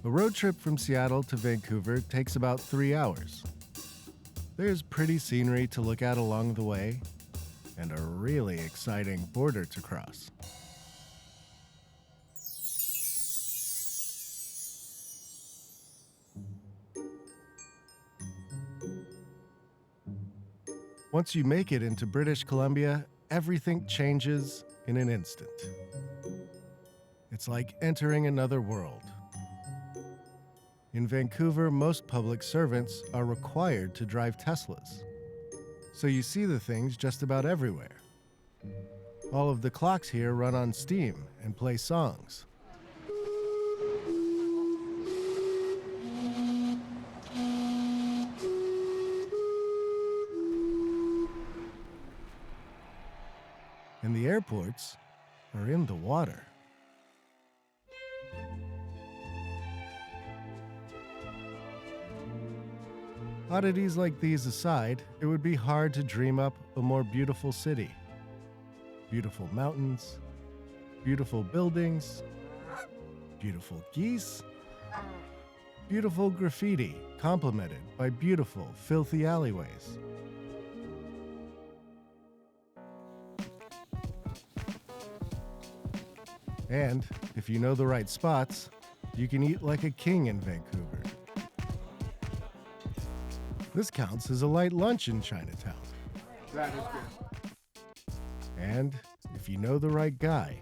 A road trip from Seattle to Vancouver takes about 3 hours. There's pretty scenery to look at along the way, and a really exciting border to cross. Once you make it into British Columbia, everything changes in an instant. It's like entering another world. In Vancouver, most public servants are required to drive Teslas. So you see the things just about everywhere. All of the clocks here run on steam and play songs. And the airports are in the water. Oddities like these aside, it would be hard to dream up a more beautiful city. Beautiful mountains, beautiful buildings, beautiful geese, beautiful graffiti complemented by beautiful, filthy alleyways. And if you know the right spots, you can eat like a king in Vancouver. This counts as a light lunch in Chinatown. That is good. And if you know the right guy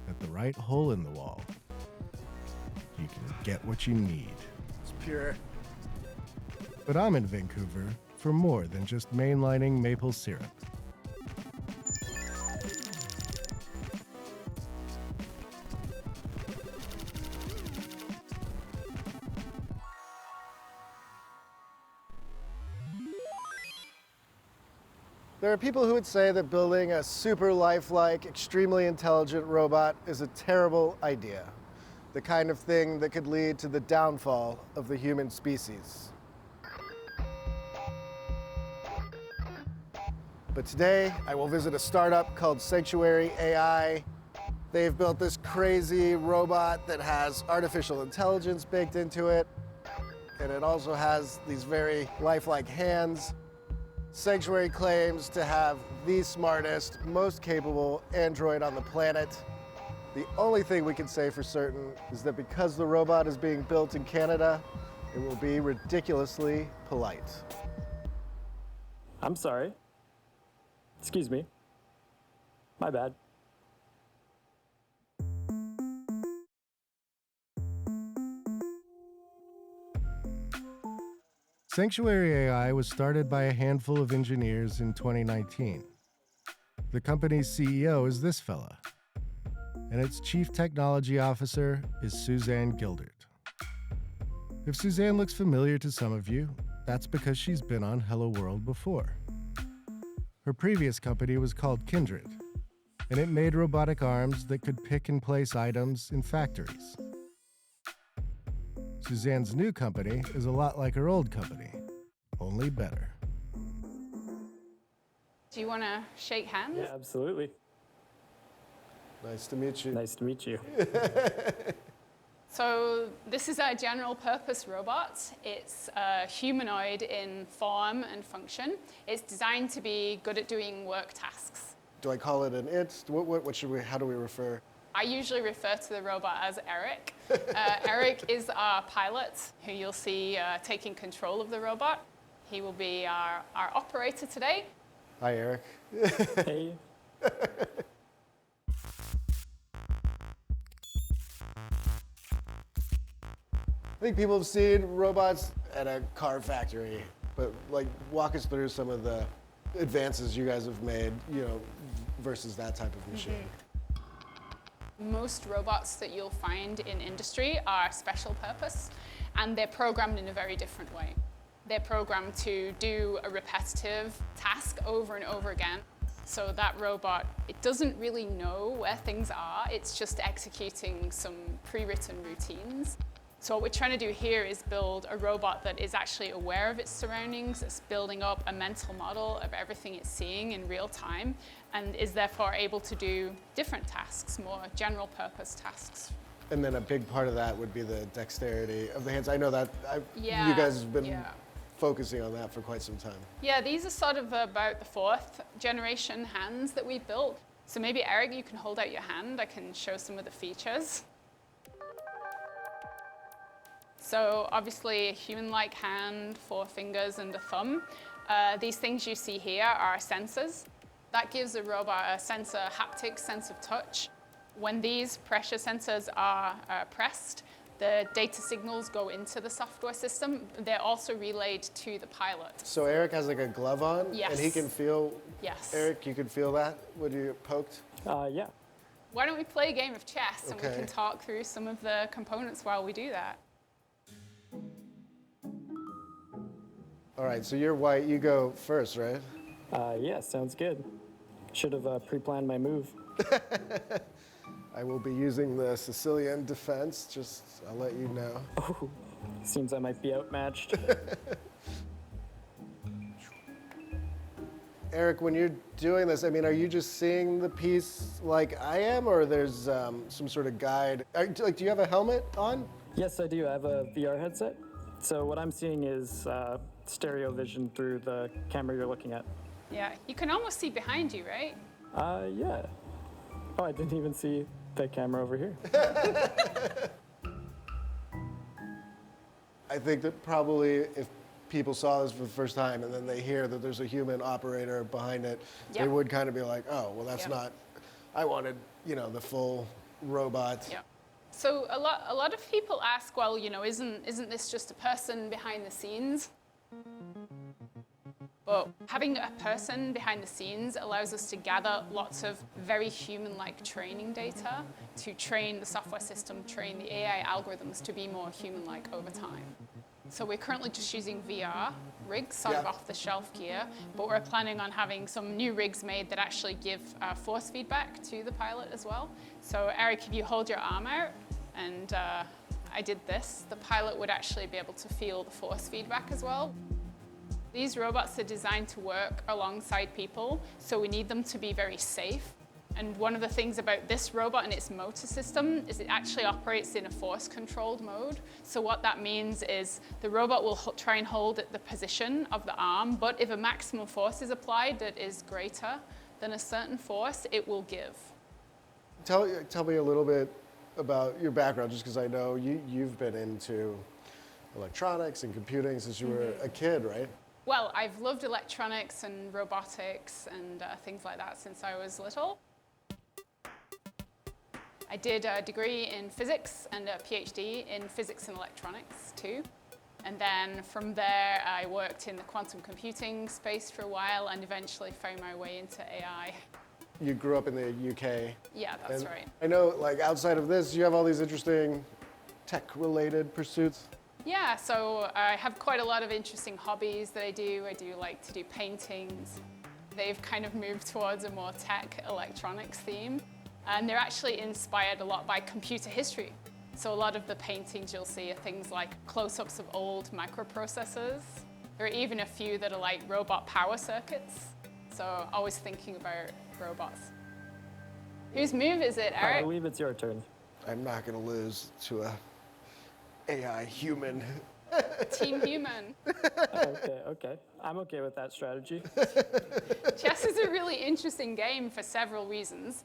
at the right hole in the wall, you can get what you need. It's pure. But I'm in Vancouver for more than just mainlining maple syrup. There are people who would say that building a super lifelike, extremely intelligent robot is a terrible idea. The kind of thing that could lead to the downfall of the human species. But today, I will visit a startup called Sanctuary AI. They've built this crazy robot that has artificial intelligence baked into it, and it also has these very lifelike hands. Sanctuary claims to have the smartest, most capable android on the planet. The only thing we can say for certain is that because the robot is being built in Canada, it will be ridiculously polite. I'm sorry. Excuse me. My bad. Sanctuary AI was started by a handful of engineers in 2019. The company's CEO is this fella, and its chief technology officer is Suzanne Gildert. If Suzanne looks familiar to some of you, that's because she's been on Hello World before. Her previous company was called Kindred, and it made robotic arms that could pick and place items in factories. Suzanne's new company is a lot like her old company, only better. Do you want to shake hands? Yeah, absolutely. Nice to meet you. Nice to meet you. So this is a general purpose robot. It's a humanoid in form and function. It's designed to be good at doing work tasks. Do I call it an it? What should we, how do we refer? I usually refer to the robot as Eric. Eric is our pilot, who you'll see taking control of the robot. He will be our operator today. Hi, Eric. Hey. I think people have seen robots at a car factory, but like walk us through some of the advances you guys have made, versus that type of machine. Most robots that you'll find in industry are special purpose, and they're programmed in a very different way. They're programmed to do a repetitive task over and over again. So that robot, it doesn't really know where things are. It's just executing some pre-written routines. So what we're trying to do here is build a robot that is actually aware of its surroundings. It's building up a mental model of everything it's seeing in real time, and is therefore able to do different tasks, more general purpose tasks. And then a big part of that would be the dexterity of the hands. I know that Yeah, you guys have been yeah. focusing on that for quite some time. Yeah, these are sort of about the 4th generation hands that we've built. So maybe Eric, you can hold out your hand. I can show some of the features. So obviously a human-like hand, 4 fingers and a thumb. These things you see here are sensors. That gives a robot a haptic sense of touch. When these pressure sensors are pressed, the data signals go into the software system. They're also relayed to the pilot. So Eric has like a glove on, Yes. and he can feel. Yes. Eric, you can feel that when you poked. Yeah. Why don't we play a game of chess and we Okay. can talk through some of the components while we do that? All right, so you're white. You go first, right? Yeah, sounds good. Should have pre-planned my move. I will be using the Sicilian defense. Just, I'll let you know. Oh, seems I might be outmatched. Eric, when you're doing this, I mean, are you just seeing the piece like I am, or there's some sort of guide? Do you have a helmet on? Yes, I do. I have a VR headset. So what I'm seeing is stereo vision through the camera you're looking at. Yeah, you can almost see behind you, right? Yeah. Oh, I didn't even see the camera over here. I think that probably if people saw this for the first time and then they hear that there's a human operator behind it, Yeah. they would kind of be like, oh, well, that's Yeah. not, I wanted, the full robot. Yeah. So a lot of people ask, well, isn't this just a person behind the scenes? But having a person behind the scenes allows us to gather lots of very human-like training data to train the software system, train the AI algorithms to be more human-like over time. So we're currently just using VR rigs, sort of Yeah. off-the-shelf gear, but we're planning on having some new rigs made that actually give force feedback to the pilot as well. So Eric, if you hold your arm out and I did this, the pilot would actually be able to feel the force feedback as well. These robots are designed to work alongside people, so we need them to be very safe. And one of the things about this robot and its motor system is it actually operates in a force-controlled mode. So what that means is the robot will try and hold at the position of the arm, but if a maximum force is applied that is greater than a certain force, it will give. Tell me a little bit about your background, just because I know you've been into electronics and computing since you were a kid, right? Well, I've loved electronics and robotics and things like that since I was little. I did a degree in physics and a PhD in physics and electronics too. And then from there, I worked in the quantum computing space for a while and eventually found my way into AI. You grew up in the UK. Yeah, that's and right. I know, like, outside of this, you have all these interesting tech-related pursuits. Yeah, so I have quite a lot of interesting hobbies that I do. I do like to do paintings. They've kind of moved towards a more tech electronics theme. And they're actually inspired a lot by computer history. So a lot of the paintings you'll see are things like close-ups of old microprocessors. There are even a few that are like robot power circuits. So always thinking about robots. Whose move is it, I Eric? believe it's your turn. I'm not going to lose to a AI human. Team Human. Okay. I'm okay with that strategy. Chess is a really interesting game for several reasons.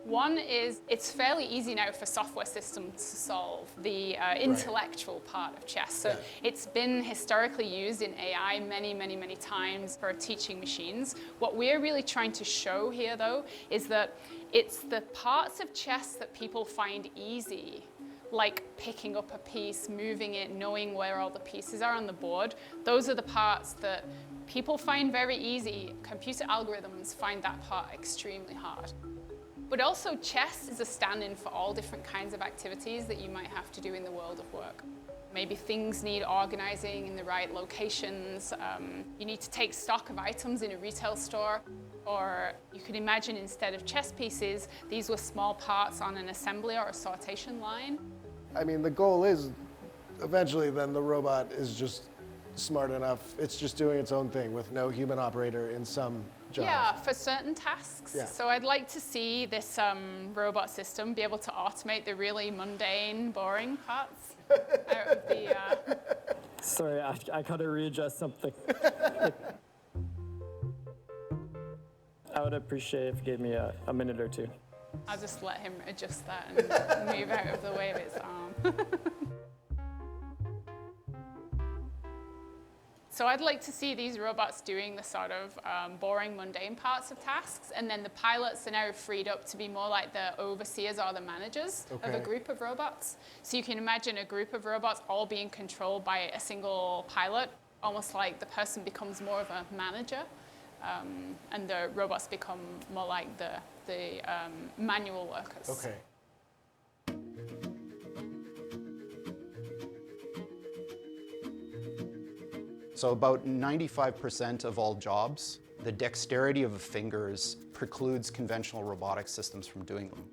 One is it's fairly easy now for software systems to solve the intellectual part of chess. So it's been historically used in AI many, many, many times for teaching machines. What we're really trying to show here, though, is that it's the parts of chess that people find easy, like picking up a piece, moving it, knowing where all the pieces are on the board. Those are the parts that people find very easy. Computer algorithms find that part extremely hard. But also chess is a stand-in for all different kinds of activities that you might have to do in the world of work. Maybe things need organizing in the right locations. You need to take stock of items in a retail store. Or you could imagine instead of chess pieces, these were small parts on an assembly or a sortation line. I mean, the goal is eventually then the robot is just smart enough. It's just doing its own thing with no human operator in some jobs? Yeah, for certain tasks. Yeah. So I'd like to see this robot system be able to automate the really mundane, boring parts out of the. Sorry, I gotta readjust something. I would appreciate if you gave me a minute or two. I'll just let him adjust that and move out of the way of its arm. So I'd like to see these robots doing the sort of boring, mundane parts of tasks, and then the pilots are now freed up to be more like the overseers or the managers of a Okay. group of robots. So you can imagine a group of robots all being controlled by a single pilot, almost like the person becomes more of a manager, and the robots become more like the manual workers. Okay. So about 95% of all jobs, the dexterity of fingers precludes conventional robotic systems from doing them.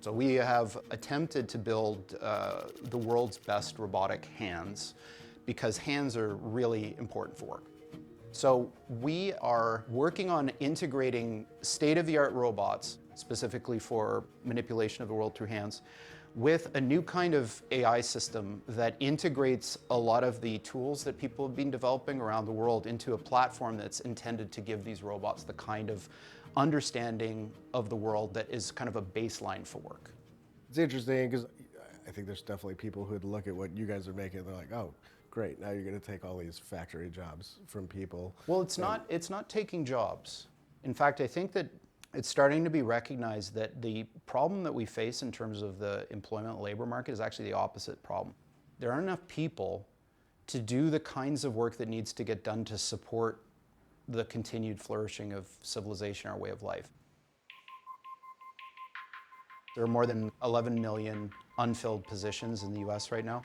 So we have attempted to build the world's best robotic hands because hands are really important for work. So we are working on integrating state-of-the-art robots, specifically for manipulation of the world through hands, with a new kind of AI system that integrates a lot of the tools that people have been developing around the world into a platform that's intended to give these robots the kind of understanding of the world that is kind of a baseline for work. It's interesting because I think there's definitely people who'd look at what you guys are making and they're like, oh, great, now you're going to take all these factory jobs from people. Well, it's not taking jobs. In fact, I think that it's starting to be recognized that the problem that we face in terms of the employment labor market is actually the opposite problem. There aren't enough people to do the kinds of work that needs to get done to support the continued flourishing of civilization, our way of life. There are more than 11 million unfilled positions in the US right now.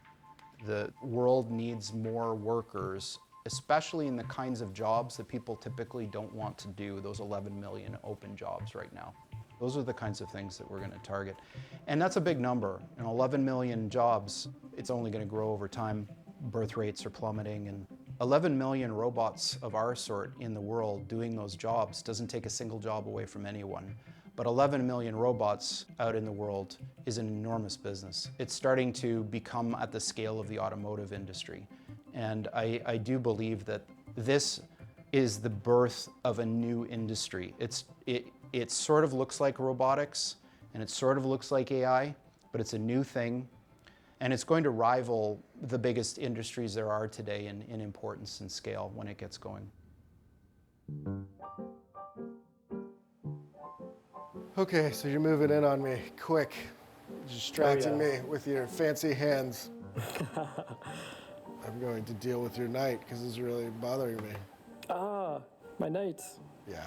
The world needs more workers, especially in the kinds of jobs that people typically don't want to do, those 11 million open jobs right now. Those are the kinds of things that we're going to target. And that's a big number. 11 million jobs, it's only going to grow over time. Birth rates are plummeting, and 11 million robots of our sort in the world doing those jobs doesn't take a single job away from anyone. But 11 million robots out in the world is an enormous business. It's starting to become at the scale of the automotive industry. And I do believe that this is the birth of a new industry. It sort of looks like robotics, and it sort of looks like AI, but it's a new thing. And it's going to rival the biggest industries there are today in importance and scale when it gets going. Okay, so you're moving in on me, quick, distracting me with your fancy hands. I'm going to deal with your knight because it's really bothering me. Ah, my knight. Yeah,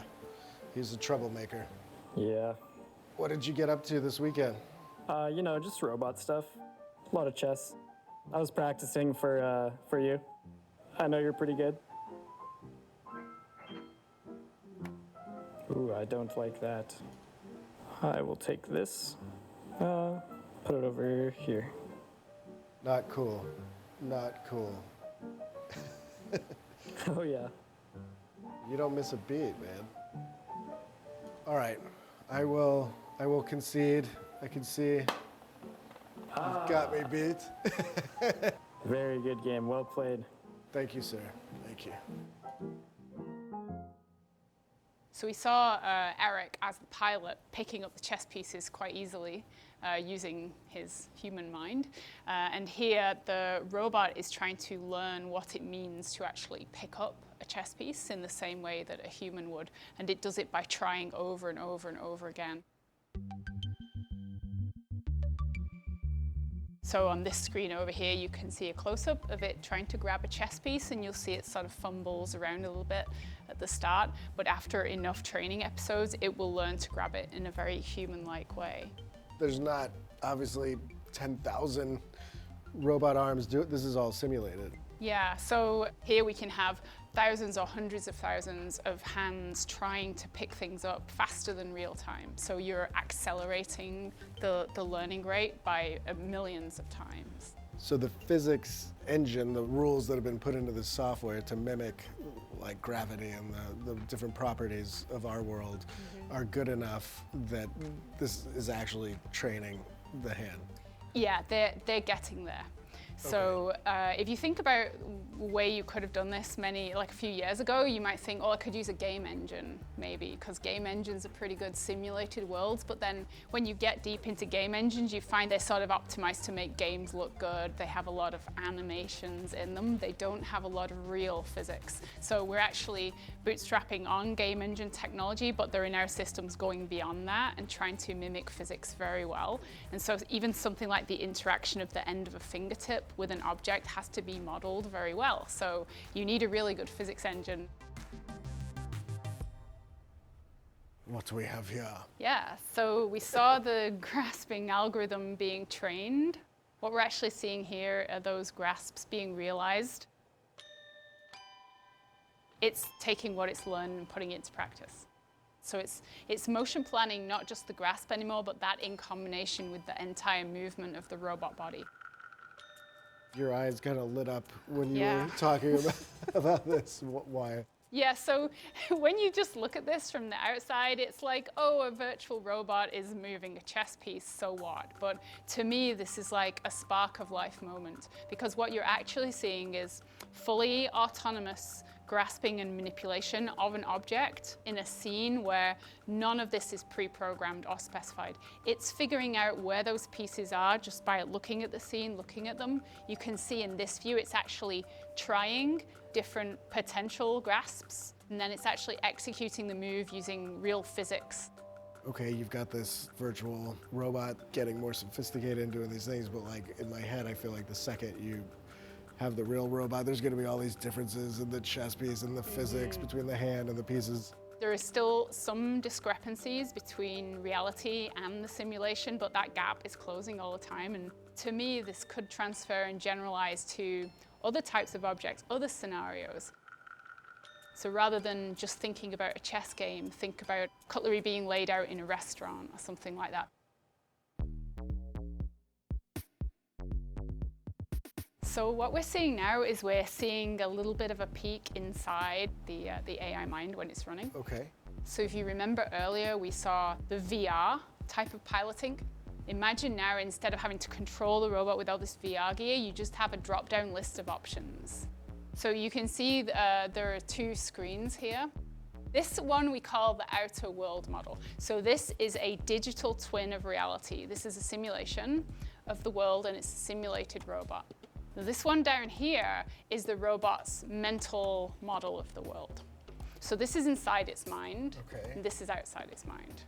he's a troublemaker. Yeah. What did you get up to this weekend? You know, just robot stuff. A lot of chess. I was practicing for you. I know you're pretty good. Ooh, I don't like that. I will take this. Put it over here. Not cool. Not cool. Oh yeah. You don't miss a beat, man. All right, I will concede. I can see you've got me beat. Very good game. Well played. Thank you, sir. Thank you. So we saw Eric as the pilot picking up the chess pieces quite easily using his human mind. And here the robot is trying to learn what it means to actually pick up a chess piece in the same way that a human would. And it does it by trying over and over and over again. So on this screen over here, you can see a close-up of it trying to grab a chess piece, and you'll see it sort of fumbles around a little bit at the start. But after enough training episodes, it will learn to grab it in a very human-like way. There's not, obviously, 10,000 robot arms do it. This is all simulated. Yeah, so here we can have thousands or hundreds of thousands of hands trying to pick things up faster than real time. So you're accelerating the learning rate by millions of times. So the physics engine, the rules that have been put into the software to mimic like gravity and the different properties of our world are good enough that this is actually training the hand. Yeah, they're getting there. So if you think about where you could have done this like a few years ago, you might think, oh, I could use a game engine maybe, because game engines are pretty good simulated worlds. But then when you get deep into game engines, you find they're sort of optimized to make games look good. They have a lot of animations in them. They don't have a lot of real physics. So we're actually bootstrapping on game engine technology, but there are now systems going beyond that and trying to mimic physics very well. And so even something like the interaction of the end of a fingertip with an object has to be modeled very well. So you need a really good physics engine. What do we have here? Yeah, so we saw the grasping algorithm being trained. What we're actually seeing here are those grasps being realized. It's taking what it's learned and putting it into practice. So it's motion planning, not just the grasp anymore, but that in combination with the entire movement of the robot body. Your eyes kind of lit up when you Yeah. were talking about this. Why? Yeah, so when you just look at this from the outside, it's like, oh, a virtual robot is moving a chess piece, so what? But to me, this is like a spark of life moment, because what you're actually seeing is fully autonomous grasping and manipulation of an object in a scene where none of this is pre-programmed or specified. It's figuring out where those pieces are just by looking at the scene, looking at them. You can see in this view, it's actually trying different potential grasps, and then it's actually executing the move using real physics. Okay, you've got this virtual robot getting more sophisticated and doing these things, but like in my head, I feel like the second you have the real robot, there's going to be all these differences in the chess piece and the physics between the hand and the pieces. There is still some discrepancies between reality and the simulation, but that gap is closing all the time. And to me, this could transfer and generalize to other types of objects, other scenarios. So rather than just thinking about a chess game, think about cutlery being laid out in a restaurant or something like that. So what we're seeing now is we're seeing a little bit of a peek inside the AI mind when it's running. Okay. So if you remember earlier, we saw the VR type of piloting. Imagine now, instead of having to control the robot with all this VR gear, you just have a drop-down list of options. So you can see there are two screens here. This one we call the outer world model. So this is a digital twin of reality. This is a simulation of the world, and it's a simulated robot. This one down here is the robot's mental model of the world. So this is inside its mind, and this is outside its mind.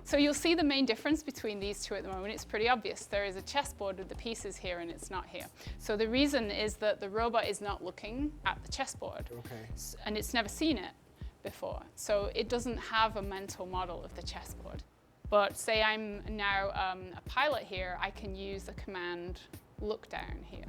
So you'll see the main difference between these two at the moment. It's pretty obvious. There is a chessboard with the pieces here, and it's not here. So the reason is that the robot is not looking at the chessboard, and it's never seen it before. So it doesn't have a mental model of the chessboard. But say I'm now a pilot here, I can use the command look down here.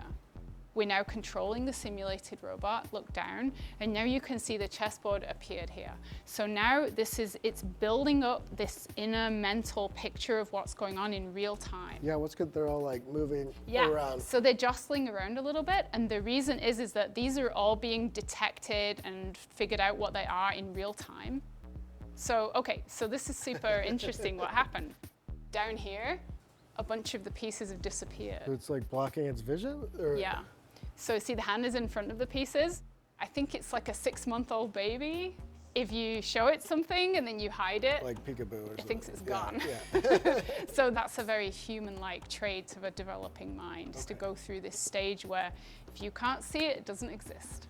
We're now controlling the simulated robot, look down, and now you can see the chessboard appeared here. So now it's building up this inner mental picture of what's going on in real time. Yeah, what's good? They're all like moving Yeah, around. so they're jostling around a little bit, and the reason is that these are all being detected and figured out what they are in real time. So, okay, so this is super interesting what happened. Down here, a bunch of the pieces have disappeared. So it's like blocking its vision? Or? Yeah. So see, the hand is in front of the pieces. I think it's like a 6-month-old baby. If you show it something and then you hide it, Like peekaboo or something. it thinks it's Yeah, gone. Yeah. So that's a very human-like trait of a developing mind, is to go through this stage where if you can't see it, it doesn't exist.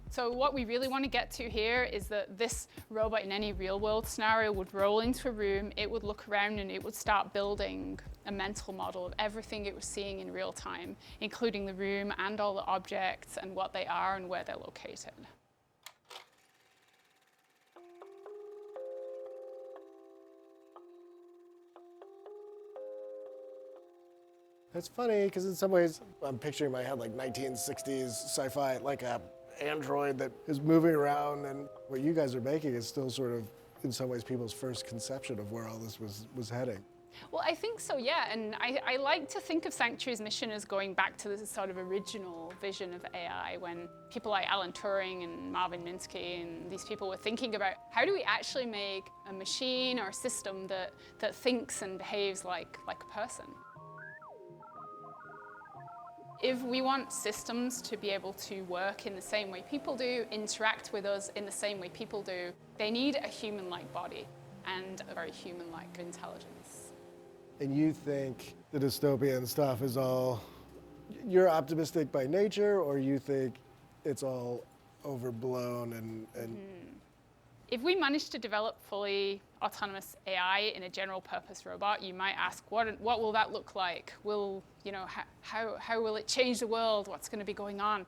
So what we really want to get to here is that this robot in any real-world scenario would roll into a room, it would look around, and it would start building a mental model of everything it was seeing in real time, including the room and all the objects and what they are and where they're located. It's funny because in some ways I'm picturing in my head like 1960s sci-fi, like a android that is moving around, and what you guys are making is still sort of in some ways people's first conception of where all this was heading. Well, I think so, yeah. And I like to think of Sanctuary's mission as going back to this sort of original vision of AI when people like Alan Turing and Marvin Minsky and these people were thinking about how do we actually make a machine or a system that thinks and behaves like a person. If we want systems to be able to work in the same way people do, interact with us in the same way people do, they need a human-like body and a very human-like intelligence. And you think the dystopian stuff is all, you're optimistic by nature, or you think it's all overblown and If we manage to develop fully autonomous AI in a general purpose robot, you might ask, what will that look like? How will it change the world? What's going to be going on?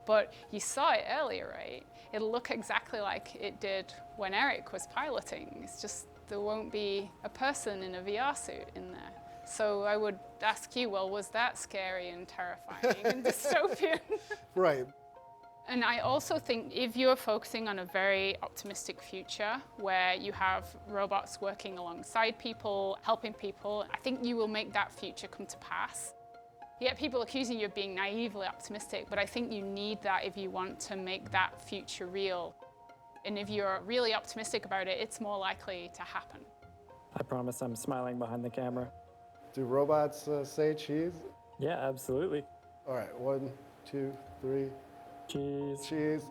But you saw it earlier, right? It'll look exactly like it did when Eric was piloting. It's just there won't be a person in a VR suit in there. So I would ask you, well, was that scary and terrifying and dystopian? right. And I also think if you're focusing on a very optimistic future where you have robots working alongside people, helping people, I think you will make that future come to pass. You get people accusing you of being naively optimistic, but I think you need that if you want to make that future real. And if you're really optimistic about it, it's more likely to happen. I promise I'm smiling behind the camera. Do robots say cheese? Yeah, absolutely. All right, 1, 2, 3, Cheese. cheese.